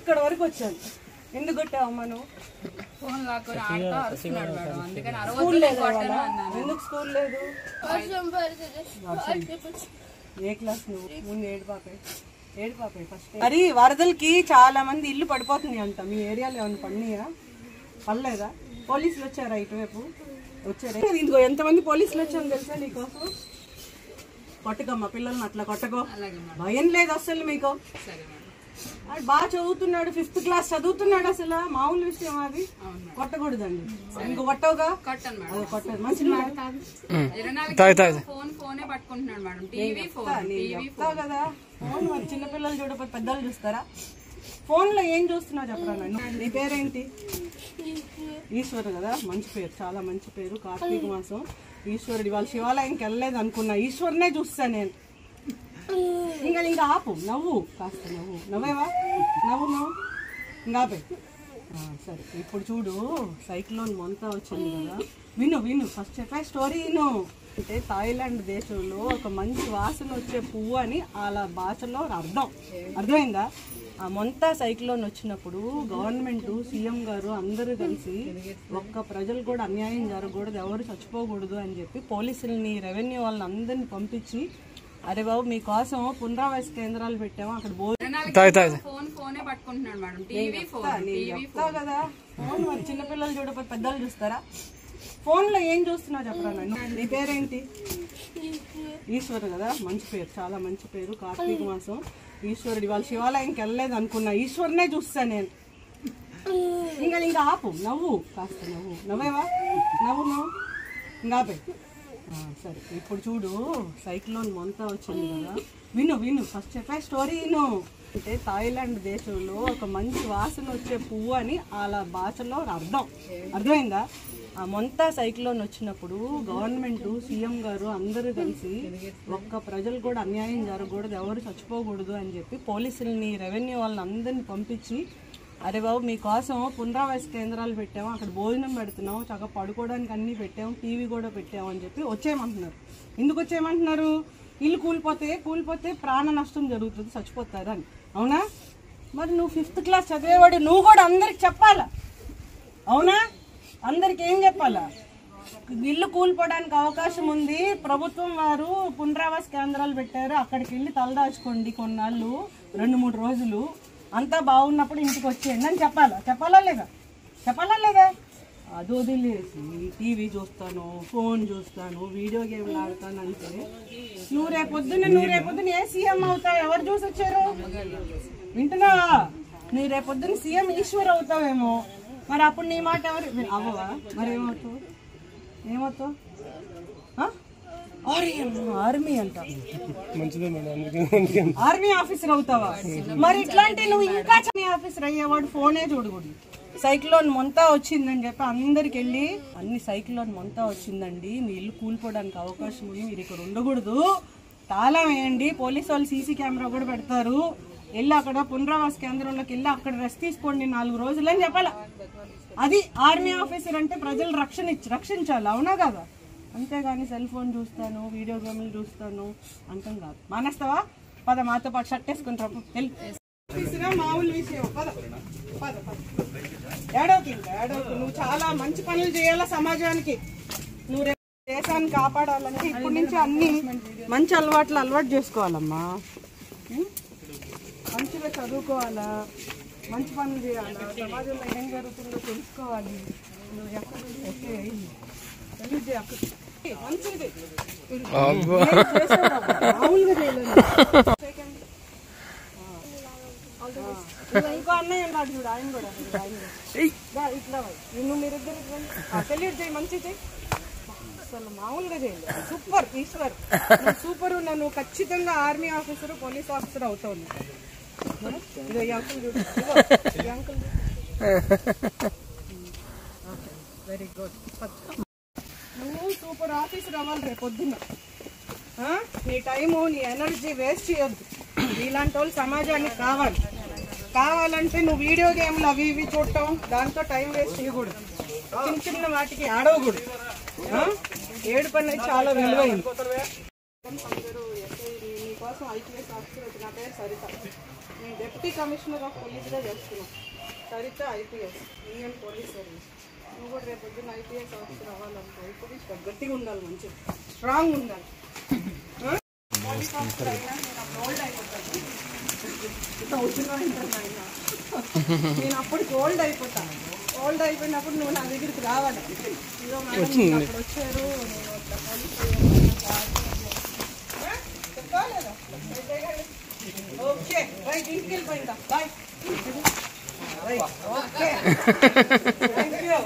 ఇక్కడ వరకు వచ్చాను. ఎందుకు కొట్టావమ్మా నువ్వు? స్కూల్ లేదు, ఎందుకు స్కూల్ లేదు? ఏ క్లాస్ నువ్వు? ముందు ఏడు పాపే ఫస్ట్. మరి వరదలకి చాలా మంది ఇల్లు పడిపోతుంది అంట. మీ ఏరియాలో ఏమైనా పడినాయా? పడలేదా? పోలీసులు వచ్చారా ఇటువైపు? వచ్చారా? ఇందుకో ఎంతమంది పోలీసులు వచ్చాను తెలుసా నీకోసం? కొట్టకమ్మా పిల్లల్ని, అట్లా కొట్టకో. భయం లేదు అసలు మీకు? బాగా చదువుతున్నాడు, 5th క్లాస్ చదువుతున్నాడు. అసలు మామూలు విషయం అది. కొట్టకూడదండి. ఇంకో కొట్టవుగా? కొట్టదు. మంచి చెప్తావు కదా. ఫోన్ మరి చిన్నపిల్లలు చూడకపోతే పెద్దలు చూస్తారా? ఫోన్ లో ఏం చూస్తున్నావు చెప్పరా? నీ పేరేంటి? ఈశ్వర్ కదా, మంచి పేరు, చాలా మంచి పేరు. కార్తీక మాసం ఈశ్వరుడు. ఇవాళ శివాలయంకి వెళ్ళలేదు అనుకున్నా, ఈశ్వరునే చూస్తా నేను. ఇంకా ఆపు, నవ్వు, కాస్త నవ్వేవా? నవ్వు ఇంకా ఆపే. సరే, ఇప్పుడు చూడు, సైక్లోన్ మొంతా వచ్చింది కదా. విను ఫస్ట్ చెప్పే స్టోరీ విను. అంటే థాయిలాండ్ దేశంలో ఒక మంచి వాసన వచ్చే పువ్వు అని అలా భాషలో అర్థమైందా? ఆ మొంతా సైక్లోన్ వచ్చినప్పుడు గవర్నమెంట్, సీఎం గారు అందరూ కలిసి ఒక్క ప్రజలు కూడా అన్యాయం జరగకూడదు, ఎవరు చచ్చిపోకూడదు అని చెప్పి పోలీసుల్ని, రెవెన్యూ వాళ్ళని అందరినీ పంపించి, అరే బాబు మీకోసం పునరావాస కేంద్రాలు పెట్టాము, అక్కడ చెప్తావు కదా. ఫోన్ మరి చిన్నపిల్లలు చూడకపోతే పెద్దలు చూస్తారా? ఫోన్ లో ఏం చూస్తున్నావు చెప్పరా? నీ పేరేంటి? ఈశ్వర్ కదా, మంచి పేరు, చాలా మంచి పేరు. కార్తీక మాసం ఈశ్వరుడు. ఇవాళ శివాలయంకి వెళ్ళలేదు అనుకున్నా, ఈశ్వరునే చూస్తా నేను. ఇంకా ఆపు, నవ్వు, కాస్త నవ్వేవా? నవ్వు ఇంకా ఆపే. సరే, ఇప్పుడు చూడు, సైక్లోన్ మొంతా వచ్చింది కదా. విను ఫస్ట్ చెప్పే స్టోరీ విను. అంటే థాయిలాండ్ దేశంలో ఒక మంచి వాసన వచ్చే పువ్వు అని అలా భాషలో అర్థమైందా? ఆ మొంతా సైక్లోన్ వచ్చినప్పుడు గవర్నమెంట్, సీఎం గారు అందరూ కలిసి ఒక్క ప్రజలు కూడా అన్యాయం జరగకూడదు, ఎవరు చచ్చిపోకూడదు అని చెప్పి పోలీసుల్ని, రెవెన్యూ వాళ్ళని అందరినీ పంపించి, అరే బాబు మీకోసం పునరావాస కేంద్రాలు పెట్టాము, అక్కడ భోజనం పెడుతున్నాము, చక్కగా పడుకోవడానికి అన్నీ పెట్టాము, టీవీ కూడా పెట్టాము అని చెప్పి వచ్చేయమంటున్నారు. ఎందుకు వచ్చేయమంటున్నారు? ఇల్లు కూలిపోతే ప్రాణ నష్టం జరుగుతుంది, చచ్చిపోతారని. అవునా? మరి నువ్వు 5th క్లాస్ చదివేవాడు, నువ్వు కూడా అందరికి చెప్పాలా? అవునా? అందరికి ఏం చెప్పాలా? ఇల్లు కూలిపోవడానికి అవకాశం ఉంది, ప్రభుత్వం వారు పునరావాస కేంద్రాలు పెట్టారు, అక్కడికి వెళ్ళి తలదాచుకోండి కొన్నాళ్ళు, 2-3 రోజులు, అంతా బాగున్నప్పుడు ఇంటికి వచ్చేయండి అని చెప్పాలా లేదా? అది వదిలేసి టీవీ చూస్తాను, ఫోన్ చూస్తాను, వీడియో గేమ్లు ఆడతాను అంటే నువ్వు రేపొద్దున ఏ సీఎం అవుతావు? ఎవరు చూసి వచ్చారు? వింటున్నావా? నువ్వు రేపొద్దున సీఎం ఈశ్వర్ అవుతావేమో. మరి అప్పుడు నీ మాట ఎవరు అవ్వవా? మరి ఏమవుతావు? ఆర్మీ అంట, ఆర్మీ ఆఫీసర్ అవుతావా? మరి ఇట్లాంటి నువ్వు ఇంకా ఆఫీసర్ అయ్యేవాడు ఫోనే చూడకూడదు. సైక్లోన్ మొంతా వచ్చిందని చెప్పి అందరికి వెళ్ళి, సైక్లోన్ మొంతా వచ్చిందండి, మీ ఇల్లు కూలిపోవడానికి అవకాశం ఉంది, మీరు ఇక్కడ ఉండకూడదు, తాళం వేయండి, పోలీసు వాళ్ళు సీసీ కెమెరా కూడా పెడతారు, వెళ్ళి అక్కడ పునరావాస కేంద్రంలోకి వెళ్ళి అక్కడ రెస్ట్ తీసుకోండి 4 రోజులు అని చెప్పాలా. అది ఆర్మీ ఆఫీసర్ అంటే ప్రజలు రక్షించాలి. అవునా కదా? అంతేగాని సెల్ ఫోన్ చూస్తాను, వీడియో గేమ్లు చూస్తాను అంటాం కాదు. మానేస్తావా? పద, మాతో పాటు షర్ట్ వేసుకుంటాము. మామూలు విషయం. ఏడవకు. నువ్వు చాలా మంచి పనులు చేయాలా సమాజానికి. నువ్వు రేపు దేశాన్ని కాపాడాలంటే ఇప్పటి నుంచి అన్ని మంచి అలవాటు చేసుకోవాలమ్మా. మంచిగా చదువుకోవాలా, మంచి పనులు చేయాలా, సమాజంలో ఏం జరుగుతుందో తెలుసుకోవాలి. నువ్వు మంచిది మామూలుగా చేయలేదు. ఇంకో అన్నయ్య ఉన్నాడు చూడు, ఆయన కూడా ఇట్లా మీరిద్దరు సెల్యూట్ చేయి, మంచిది. అసలు మామూలుగా చేయలేదు. Super Eshwar, super. నువ్వు ఖచ్చితంగా ఆర్మీ ఆఫీసర్, పోలీస్ ఆఫీసర్ అవుతావు. ఇదో ఈ అంకుల్ చూడు, ఈ అంకుల్. Very good. నువ్వు సూపర్ ఆఫీసర్ అవ్వాలి రేపు పొద్దున్న. నీ టైము, నీ ఎనర్జీ వేస్ట్ చేయొద్దు. ఇలాంటి వాళ్ళు సమాజానికి కావాలంటే నువ్వు వీడియో గేమ్లు అవి ఇవి చూడటం, దాంతో టైం వేస్ట్ చేయకూడదు. చిన్న వాటికి ఆడవకూడదు. ఏడుపు అనేది చాలా విలువైంది. కోసం IPS ఆఫీసర్ వచ్చి. నా పేరు సరిత, నేను డిప్యూటీ కమిషనర్ ఆఫ్ పోలీస్గా చేస్తున్నాను. Saritha IPS, Indian police service. నువ్వు కూడా రేపు పొద్దున్న IPS ఆఫీసర్ అవ్వాలనుకో. ఇప్పుడు గట్టిగా ఉండాలి, మంచిగా స్ట్రాంగ్ ఉండాలి. పోలీస్ ఆఫీసర్ అయినా నేను అప్పుడు ఓల్డ్ అయిపోతాను. నేను అప్పటికి ఓల్డ్ అయిపోతాను. ఓల్డ్ అయిపోయినప్పుడు నువ్వు నా దగ్గరికి రావాలి. ఇదో మేడం అప్పుడు వచ్చారు, నేను పోలీస్ చెప్పాలేదా? ఓకే రైట్, ఇంటికి వెళ్ళిపోయిందా? బాయ్. Okay thank you.